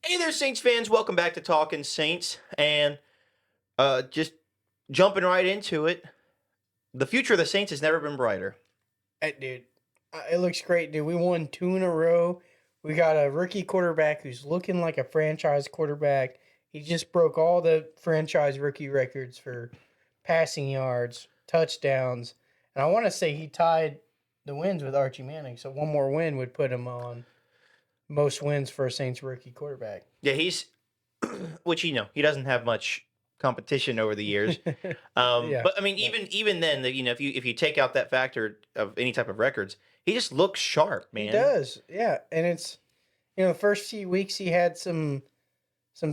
Hey there, Saints fans. Welcome back to Talking Saints. And just jumping right into it, the future of the Saints has never been brighter. Dude, it looks great, dude. We won two in a row. We got a rookie quarterback who's looking like a franchise quarterback. He just broke all the franchise rookie records for passing yards, touchdowns, and I want to say he tied the wins with Archie Manning. So one more win would put him on most wins for a Saints rookie quarterback. Yeah, which he doesn't have much competition over the years. Yeah, But I mean, even then, if you take out that factor of any type of records, he just looks sharp, he man. does. Yeah, and it's the first few weeks he had some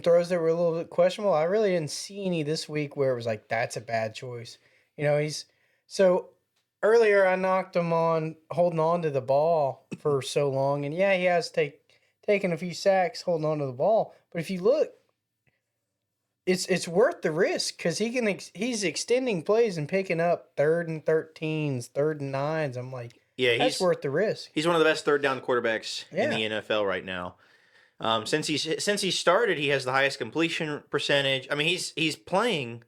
throws that were a little bit questionable. I really didn't see any this week where it was like that's a bad choice. He's so earlier I knocked him on holding on to the ball for so long, and yeah, he has taken a few sacks holding on to the ball. But if you look, it's worth the risk because he's extending plays and picking up 3rd and 13s, 3rd and 9s. I'm like, Yeah, that's worth the risk. he's one of the best third down quarterbacks in Yeah. the NFL right now. Since he started, he has the highest completion percentage. I mean, he's playing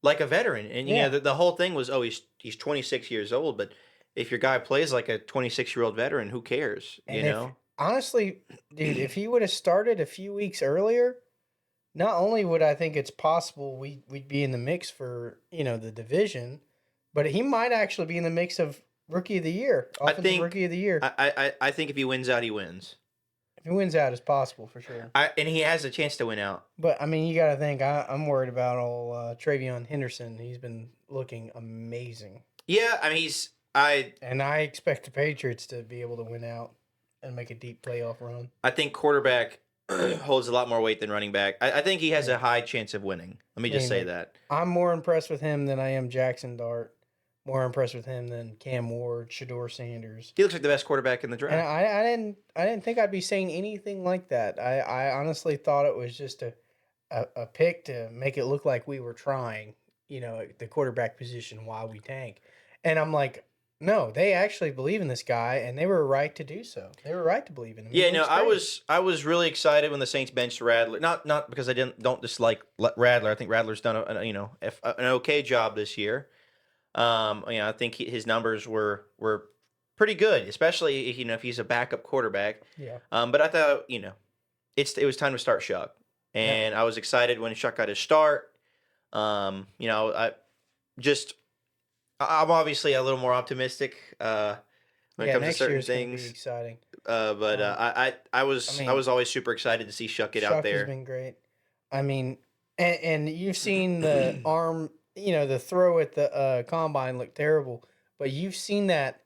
like a veteran, and Yeah. the whole thing was, oh, he's 26 years old, but if your guy plays like a 26-year-old veteran, who cares? And honestly, dude, if he would have started a few weeks earlier, not only would I think it's possible we'd be in the mix for the division, but he might actually be in the mix of rookie of the year, offensive rookie of the year. I think if he wins out, he wins. If he wins out, it's possible for sure. And he has a chance to win out. But I mean, you got to think I'm worried about old Travion Henderson. He's been looking amazing. Yeah, I mean and I expect the Patriots to be able to win out and make a deep playoff run. I think quarterback holds a lot more weight than running back. I think he has a high chance of winning. Let me just say that. I'm more impressed with him than I am Jackson Dart. More impressed with him than Cam Ward, Shador Sanders. He looks like the best quarterback in the draft. And I didn't think I'd be saying anything like that. I honestly thought it was just a pick to make it look like we were trying, the quarterback position while we tank. And I'm like, no, they actually believe in this guy, and they were right to do so. They were right to believe in him. Yeah, no, I was really excited when the Saints benched Rattler. Not because I don't dislike Rattler. I think Rattler's done an okay job this year. I think his numbers were pretty good, especially if he's a backup quarterback. Yeah. But I thought it was time to start Shuck, and I was excited when Shuck got his start. I'm obviously a little more optimistic when it comes to certain things. Be exciting. I was always super excited to see Shuck get out there. Shuck has been great. I mean, and you've seen the arm, the throw at the combine looked terrible, but you've seen that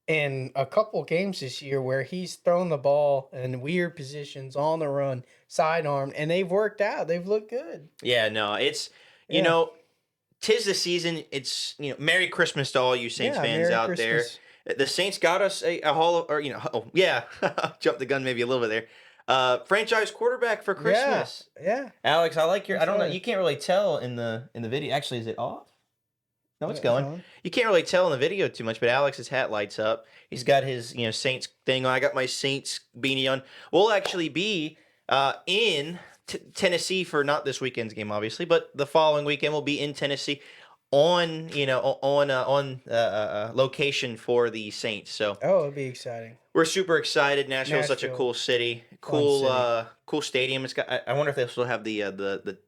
in a couple games this year where he's thrown the ball in weird positions on the run, sidearm, and they've worked out. They've looked good. Yeah, no, it's tis the season. It's Merry Christmas to all you Saints fans Merry out Christmas. there. The Saints got us a hall of, or jumped the gun maybe a little bit there. Franchise quarterback for Christmas. Yeah. Alex, I like your. I don't know. You can't really tell in the video. Actually, is it off? No, it's going. You can't really tell in the video too much, but Alex's hat lights up. He's got his Saints thing on. I got my Saints beanie on. We'll actually be in Tennessee for not this weekend's game, obviously, but the following weekend we'll be in Tennessee on location for the Saints. So it'll be exciting. we're super excited. Nashville's such a cool city, cool stadium. It's got. I wonder if they still have the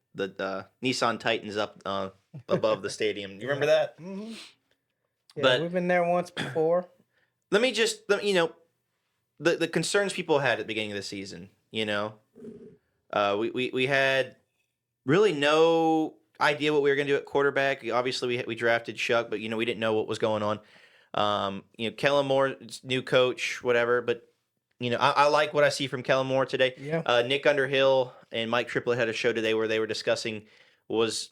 Nissan Titans up above the stadium. You remember that? Mm-hmm. Yeah, but we've been there once before. Let me the concerns people had at the beginning of the season. We had really no idea what we were going to do at quarterback. Obviously, we drafted Shuck, but we didn't know what was going on. Kellen Moore, new coach, whatever. But I like what I see from Kellen Moore today. Yeah. Nick Underhill and Mike Triplett had a show today where they were discussing was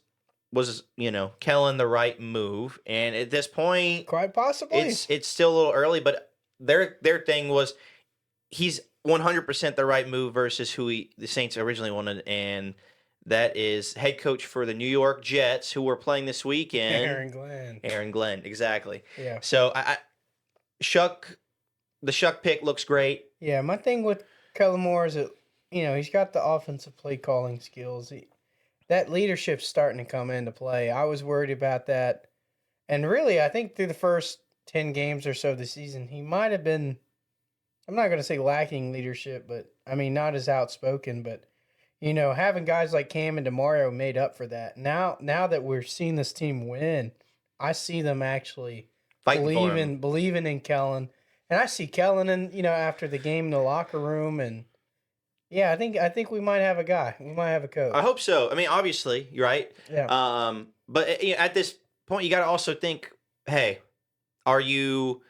Kellen the right move, and at this point, quite possibly, it's still a little early. But their thing was he's 100% the right move versus who the Saints originally wanted, and that is head coach for the New York Jets, who we're playing this weekend. Aaron Glenn, exactly. Yeah. So the Shuck pick looks great. Yeah, my thing with Kellen Moore is that he's got the offensive play calling skills. That leadership's starting to come into play. I was worried about that. And really, I think through the first 10 games or so of the season, he might have been, I'm not going to say lacking leadership, but I mean, not as outspoken, but having guys like Cam and DeMario made up for that. Now that we're seeing this team win, I see them actually believing in Kellen. And I see Kellen after the game in the locker room, and yeah, I think we might have a guy. We might have a coach. I hope so. I mean, obviously, you're right. Yeah. But at this point, you got to also think, hey, are you,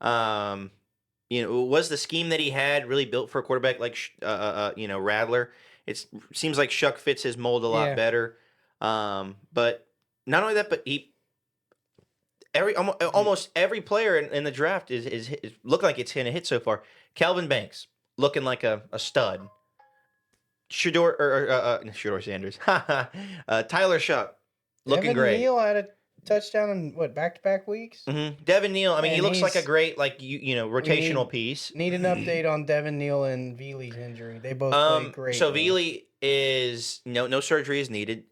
was the scheme that he had really built for a quarterback like, Rattler? It seems like Shuck fits his mold a lot better. But not only that, but almost every player in the draft is look like it's going to hit so far. Calvin Banks looking like a stud. Shedeur Sanders. Tyler Shuck looking Devin great. Neal had a touchdown in back-to-back weeks. Mm-hmm. Devin Neal. I mean, he looks like a great rotational piece. Need an update on Devin Neal and Veely's injury. They both played great. So Veely is no surgery is needed.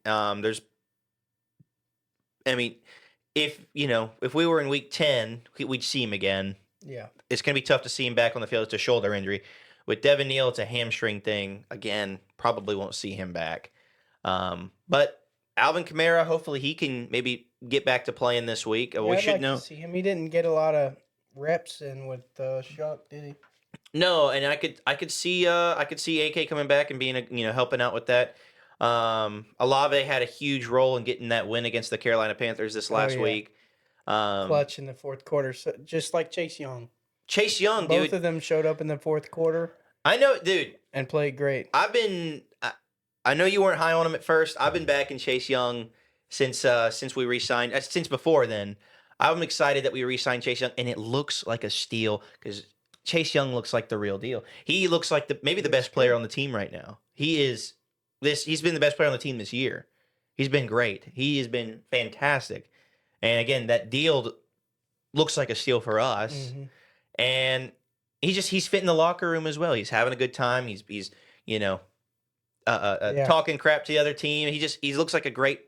If we were in week 10, we'd see him again. Yeah, it's gonna be tough to see him back on the field. It's a shoulder injury. With Devin Neal, it's a hamstring thing. Again, probably won't see him back. But Alvin Kamara, hopefully he can maybe get back to playing this week. We should know. To see him. He didn't get a lot of reps in with Shuck, did he? No, and I could see AK coming back and being helping out with that. Olave had a huge role in getting that win against the Carolina Panthers this last week. Clutch in the fourth quarter, so just like Chase Young. Chase Young, dude. Both of them showed up in the fourth quarter. I know, dude. And played great. I know you weren't high on him at first. I've been backing Chase Young since we re-signed. Since before then. I'm excited that we re-signed Chase Young, and it looks like a steal because Chase Young looks like the real deal. He looks like maybe the best player on the team right now. He's been the best player on the team this year. He's been great. He has been fantastic. And again, that deal looks like a steal for us. Mm-hmm. And he's fitting the locker room as well. He's having a good time. He's talking crap to the other team. He looks like a great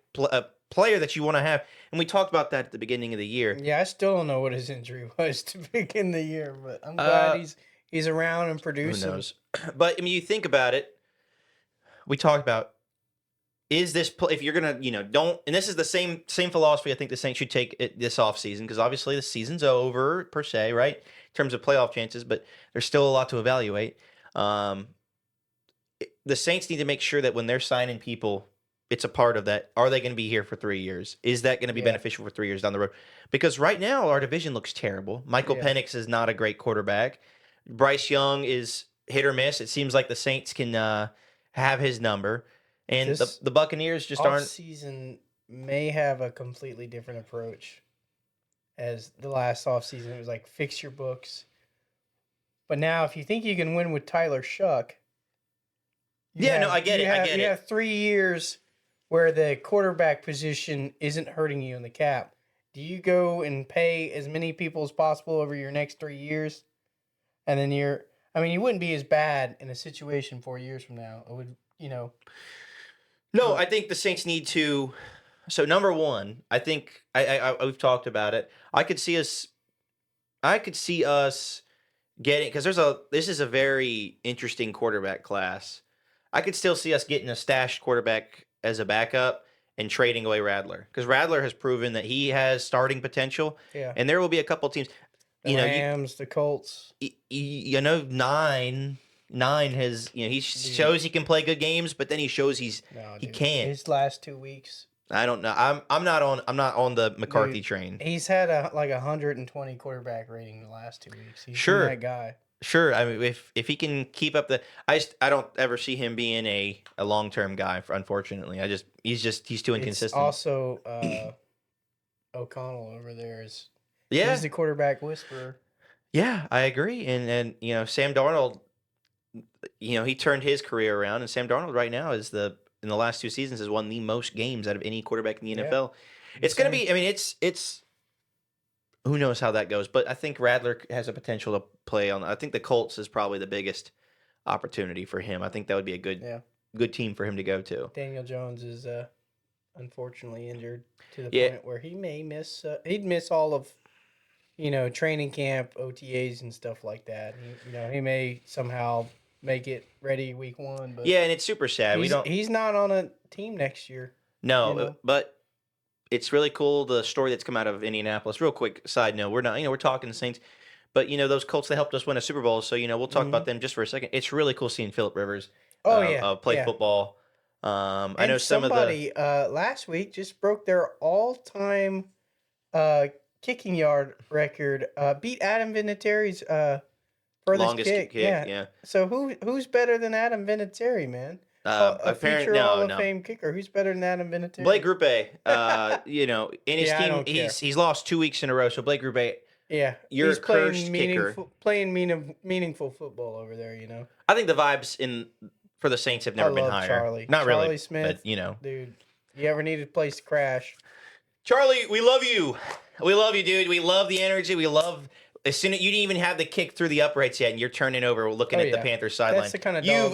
player that you want to have. And we talked about that at the beginning of the year. Yeah, I still don't know what his injury was to begin the year, but I'm glad he's around and producing. Who knows? But I mean, you think about it. We talked about is this if you're gonna don't, and this is the same philosophy I think the Saints should take this offseason, because obviously the season's over per se, right, in terms of playoff chances, but there's still a lot to evaluate. The Saints need to make sure that when they're signing people, it's a part of that. Are they going to be here for 3 years? Is that going to be beneficial for 3 years down the road? Because right now our division looks terrible. Michael Penix is not a great quarterback. Bryce Young is hit or miss. It seems like the Saints can have his number. And the Buccaneers just aren't. Season may have a completely different approach as the last offseason. It was like, fix your books. But now, if you think you can win with Tyler Shuck, I get it. You have 3 years where the quarterback position isn't hurting you in the cap. Do you go and pay as many people as possible over your next 3 years? And then you wouldn't be as bad in a situation 4 years from now. It would, No, I think the Saints need to. So number one, I think we've talked about it. I could see us getting, because this is a very interesting quarterback class. I could still see us getting a stashed quarterback as a backup and trading away Rattler, because Rattler has proven that he has starting potential. Yeah, and there will be a couple teams. The Rams, the Colts. Nine has he shows he can play good games, but then he shows he can't. His last 2 weeks. I don't know. I'm not on the McCarthy train. He's had a 120 quarterback rating the last 2 weeks. He's that guy. Sure. I mean, if he can keep up I don't ever see him being a long-term guy. Unfortunately, he's too inconsistent. It's also O'Connell over there is. Yeah, he's the quarterback whisperer. Yeah, I agree. And Sam Darnold, he turned his career around, and Sam Darnold right now in the last 2 seasons has won the most games out of any quarterback in the NFL. It's going to be, it's who knows how that goes, but I think Rattler has a potential to play on. I think the Colts is probably the biggest opportunity for him. I think that would be a good team for him to go to. Daniel Jones is unfortunately injured to the Yeah. point where he may miss. He'd miss all of, training camp, OTAs, and stuff like that. He may somehow make it ready week 1. But Yeah, and it's super sad. he's not on a team next year. No, but it's really cool the story that's come out of Indianapolis. Real quick side note, we're not we're talking the Saints, but those Colts, they helped us win a Super Bowl, so we'll talk about them just for a second. It's really cool seeing Phillip Rivers play football. I know somebody last week just broke their all-time kicking yard record. Beat Adam Vinatieri's furthest longest kick. Yeah. So who's better than Adam Vinatieri, man? A future Hall of Fame kicker. Who's better than Adam Vinatieri? Blake Grupe. In his team, he's lost 2 weeks in a row. So Blake Grupe, he's cursed kicker. Playing meaningful football over there. I think the vibes for the Saints have never been higher. Charlie. Not Charlie really, Smith, but dude. You ever needed a place to crash? Charlie, we love you. We love you, dude. We love the energy. We love. As soon as you didn't even have the kick through the uprights yet, and you're turning over, looking at the Panthers sideline. That's the kind of dog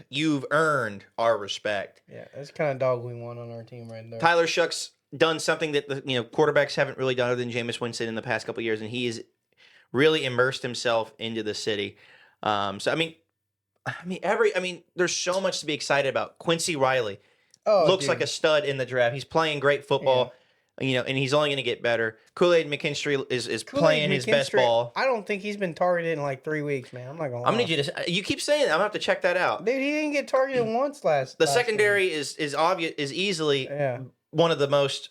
you've earned our respect. Yeah, that's the kind of dog we want on our team right there. Tyler Shuck's done something that the quarterbacks haven't really done other than Jameis Winston in the past couple of years, and he has really immersed himself into the city. There's so much to be excited about. Quincy Riley looks like a stud in the draft. He's playing great football. Yeah. And he's only going to get better. Kool-Aid McKinstry is playing his best ball. I don't think he's been targeted in like 3 weeks, man. I'm not going to lie. I'm going to need you to... You keep saying that. I'm going to have to check that out. Dude, he didn't get targeted once last The secondary is obvious, is easily one of the most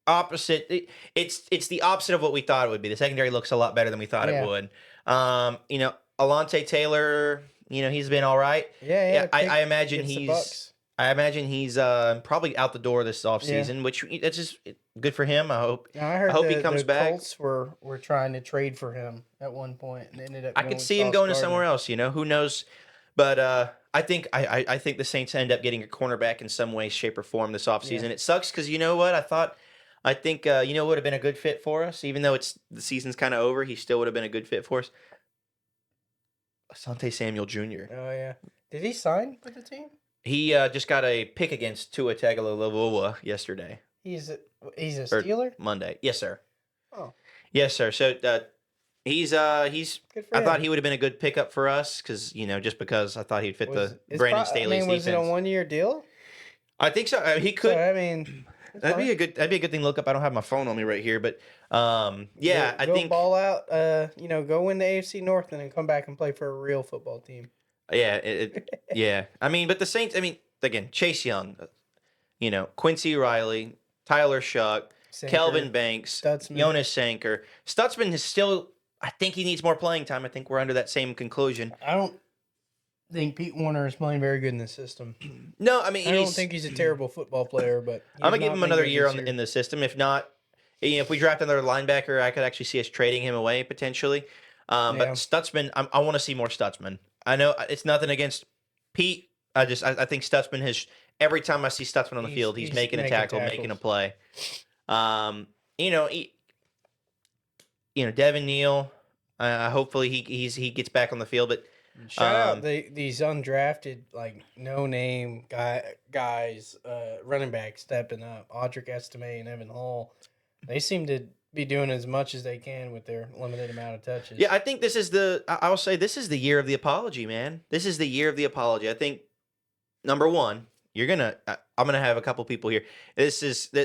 opposite... It's the opposite of what we thought it would be. The secondary looks a lot better than we thought it would. Alontae Taylor, he's been all right. I imagine he's... I imagine he's probably out the door this offseason, which that's just good for him. I hope he comes back. Colts were trying to trade for him at one point and ended up. I could see him going to somewhere else. Who knows? But I think the Saints end up getting a cornerback in some way, shape, or form this offseason. It sucks because you know what? I think what would have been a good fit for us, even though the season's kind of over. He still would have been a good fit for us. Asante Samuel Jr. Oh yeah, did he sign with the team? He just got a pick against Tua Tagovailoa yesterday. He's a Steeler? Monday. Yes, sir. Oh. Yes, sir. So he's good for I him. thought he would have been a good pickup for us because just because I thought he'd fit the Brandon Staley's defense. Was it a 1-year deal? I think so. He could. So, that'd be a good thing to look up. I don't have my phone on me right here, but I think ball out. Go win the AFC North and then come back and play for a real football team. Yeah, yeah. But the Saints. Again, Chase Young, Quincy Riley, Tyler Shuck, Kelvin Banks, Stutzman. Jonas Sanker. Stutzman is still. I think he needs more playing time. I think we're under that same conclusion. I don't think Pete Warner is playing very good in the system. No, I don't think he's a terrible football player, but I'm gonna give him another year in the system. If not, if we draft another linebacker, I could actually see us trading him away potentially. But Stutzman, I want to see more Stutzman. I know it's nothing against Pete. I think Stutzman has every time I see Stutzman on the field, he's making a tackle, making a play. Devin Neal. Hopefully he gets back on the field. But shout out these undrafted no name guys, running back stepping up. Audric Estime and Evan Hall. They seem to be doing as much as they can with their limited amount of touches. Yeah, I think this is I'll say this is the year of the apology, man. This is the year of the apology. I think number one, I'm gonna have a couple people here.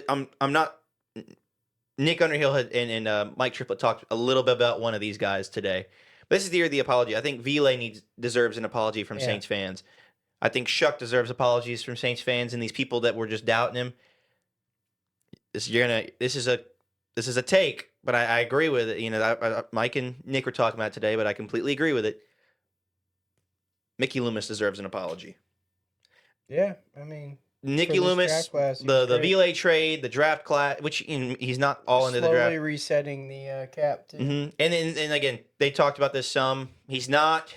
I'm not. Nick Underhill and Mike Triplett talked a little bit about one of these guys today. But this is the year of the apology. I think Ville deserves an apology from Saints fans. I think Shuck deserves apologies from Saints fans and these people that were just doubting him. This is a take, but I agree with it. Mike and Nick were talking about it today, but I completely agree with it. Mickey Loomis deserves an apology. Yeah, Nicky Loomis, the Ville trade, the draft class, which he's not all into the draft. Slowly resetting the cap too. Mm-hmm. And again, they talked about this some. He's not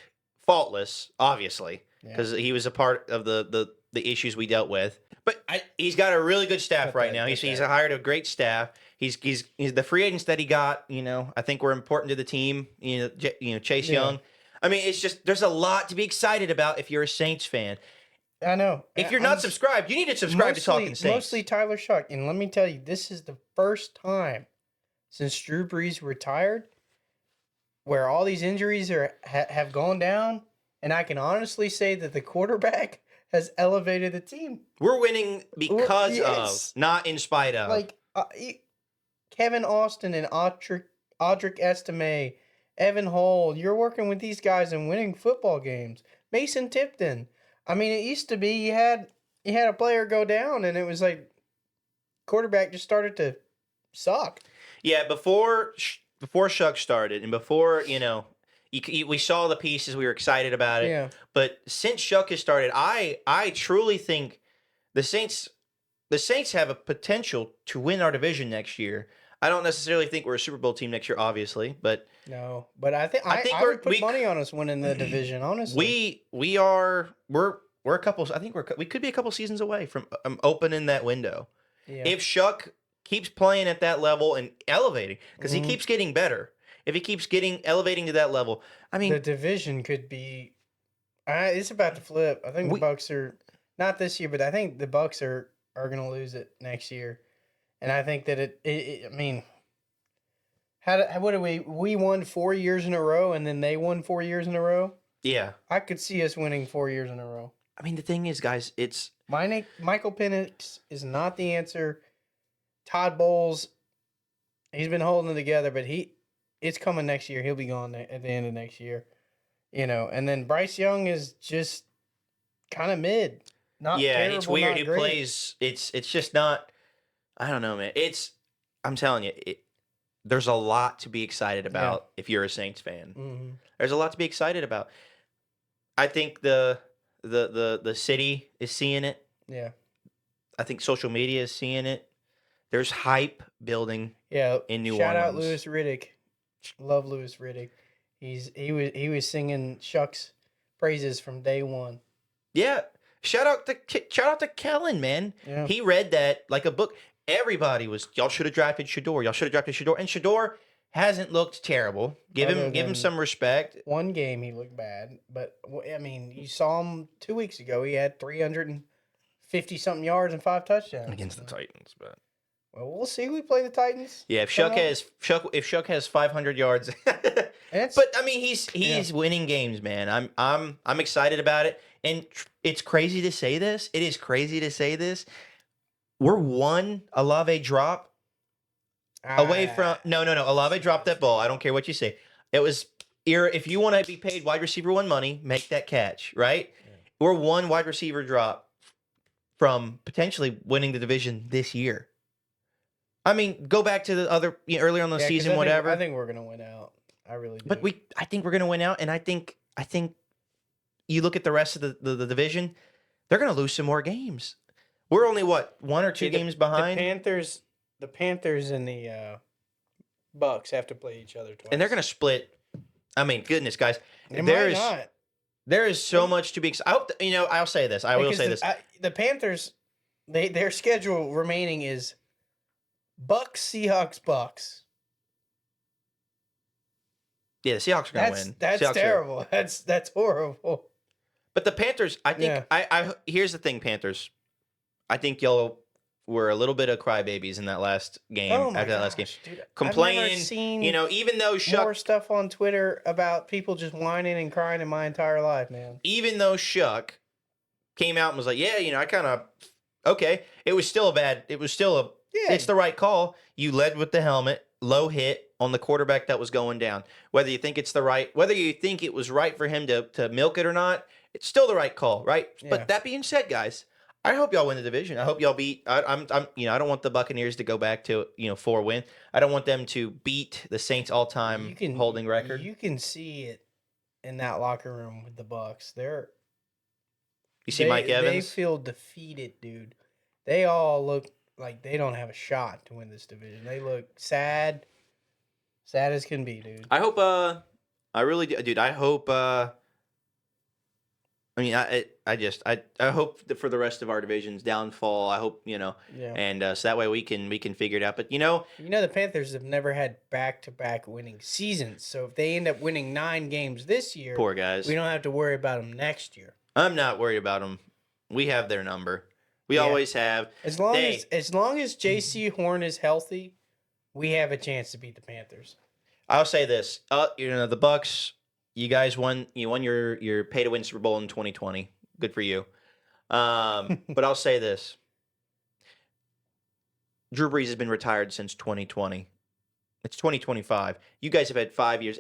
faultless, obviously, because he was a part of the issues we dealt with. But he's got a really good staff right now. He's hired a great staff. He's the free agents that he got. I think were important to the team. Chase Young. I mean, it's just there's a lot to be excited about if you're a Saints fan. I know. If you're not subscribed, you need to subscribe to Talking Saints. Mostly Tyler Shuck. And let me tell you, this is the first time since Drew Brees retired where all these injuries have gone down. And I can honestly say that the quarterback has elevated the team. We're winning because of, not in spite of. Like Kevin Austin and Audric Estime, Evan Hull, you're working with these guys and winning football games. Mason Tipton. I mean, it used to be you had a player go down and it was like quarterback just started to suck. Yeah, before Shuck started and before, we saw the pieces, we were excited about it. Yeah. But since Shuck has started, I truly think the Saints have a potential to win our division next year. I don't necessarily think we're a Super Bowl team next year, obviously, but no. But I think I would put money on us winning the division. Honestly, we're a couple. I think we could be a couple seasons away from opening that window. Yeah. If Shuck keeps playing at that level and elevating, because he keeps getting better. If he keeps elevating to that level, I mean, the division could be. It's about to flip. I think the Bucs are not this year, but I think the Bucs are going to lose it next year. And I think that I mean, what do we won 4 years in a row, and then they won 4 years in a row? Yeah. I could see us winning 4 years in a row. I mean, the thing is, guys, it's... Michael Penix is not the answer. Todd Bowles, he's been holding it together, but it's coming next year. He'll be gone at the end of next year. And then Bryce Young is just kind of mid. Not terrible, it's weird. He great. plays... It's just not... I don't know, man. I'm telling you, there's a lot to be excited about if you're a Saints fan. Mm-hmm. There's a lot to be excited about. I think the city is seeing it. Yeah. I think social media is seeing it. There's hype building. In New Orleans. Shout out Louis Riddick. Love Louis Riddick. He was singing Shuck's praises from day one. Yeah. Shout out to Kellen, man. Yeah. He read that like a book. Everybody was, y'all should have drafted Shador. Y'all should have drafted Shador. And Shador hasn't looked terrible. Give him some respect. One game he looked bad, but I mean, you saw him 2 weeks ago. He had 350-something yards and 5 touchdowns against the Titans, but well, we'll see. We play the Titans. Yeah, if Shuck has 500 yards, but I mean he's winning games, man. I'm excited about it, and it's crazy to say this. It is crazy to say this. We're one Olave drop away from no. Olave dropped that ball. I don't care what you say. It was if you want to be paid wide receiver one money, make that catch, right? Yeah. We're one wide receiver drop from potentially winning the division this year. I mean, go back to the other earlier on the season, whatever. I think we're gonna win out. I really do. But I think we're gonna win out, and I think you look at the rest of the division, they're gonna lose some more games. We're only 1 or 2 games behind. The Panthers and the Bucks have to play each other twice, and they're gonna split. I mean, goodness, guys, there is so much to be excited. I'll say this. I will say this. The Panthers, their schedule remaining is Bucks, Seahawks, Bucks. Yeah, the Seahawks are going to win. That's Seahawks terrible. That's horrible. But the Panthers, I think, here's the thing, Panthers. I think y'all were a little bit of crybabies in that last game. Dude, complaining, even though Shuck... More stuff on Twitter about people just whining and crying in my entire life, man. Even though Shuck came out and was like, I kind of... Okay. It was still it's the right call. You led with the helmet, low hit on the quarterback that was going down. Whether you think it was right for him to milk it or not, it's still the right call, right? Yeah. But that being said, guys, I hope y'all win the division. I hope y'all beat. I don't want the Buccaneers to go back to 4 win. I don't want them to beat the Saints all-time holding record. You can see it in that locker room with the Bucs. You see Mike Evans? They feel defeated, dude. They all look like they don't have a shot to win this division. They look sad as can be, dude. I hope. I really do, dude. I hope. I mean, I hope that for the rest of our division's downfall. I hope Yeah. and so that way we can figure it out. But the Panthers have never had back-to-back winning seasons, so if they end up winning 9 games this year, poor guys. we don't have to worry about them next year. I'm not worried about them. We have their number. We always have. As long as J.C. Horn is healthy, we have a chance to beat the Panthers. I'll say this. The Bucks. You guys won. You won your pay to win Super Bowl in 2020. Good for you. But I'll say this. Drew Brees has been retired since 2020. It's 2025. You guys have had 5 years.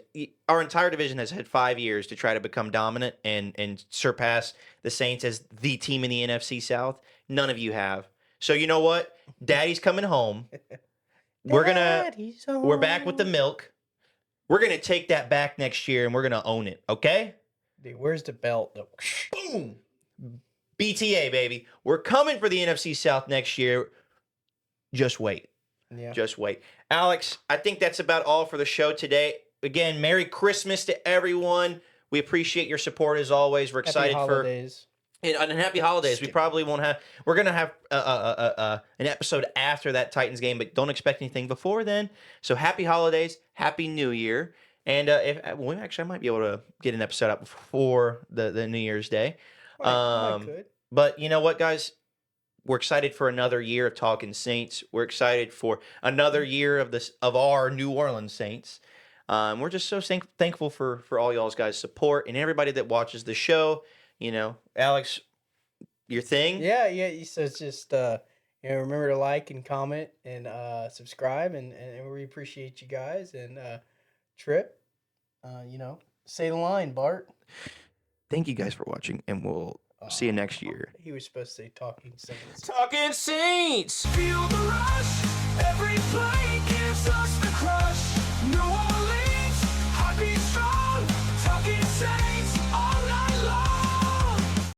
Our entire division has had 5 years to try to become dominant and surpass the Saints as the team in the NFC South. None of you have. So you know what? Daddy's coming home. We're back with the milk. We're going to take that back next year, and we're going to own it, okay? Dude, where's the belt? Boom! BTA, baby. We're coming for the NFC South next year. Just wait. Yeah. Just wait. Alex, I think that's about all for the show today. Again, Merry Christmas to everyone. We appreciate your support as always. We're excited and happy holidays. We probably won't have. We're gonna have an episode after that Titans game, but don't expect anything before then. So happy holidays, happy New Year, and I might be able to get an episode out before the New Year's Day. I could. But you know what, guys? We're excited for another year of Talking Saints. We're excited for another year of our New Orleans Saints. We're just so thankful for all y'all's guys' support and everybody that watches the show. Alex, your thing? Yeah. So it's just remember to like and comment and subscribe, and we appreciate you guys. And Trip, say the line, Bart. Thank you guys for watching, and we'll see you next year. He was supposed to say Talking Saints. Talking Saints! Feel the rush. Every play gives us the crush. New Orleans, heartbeat strong. Talking Saints.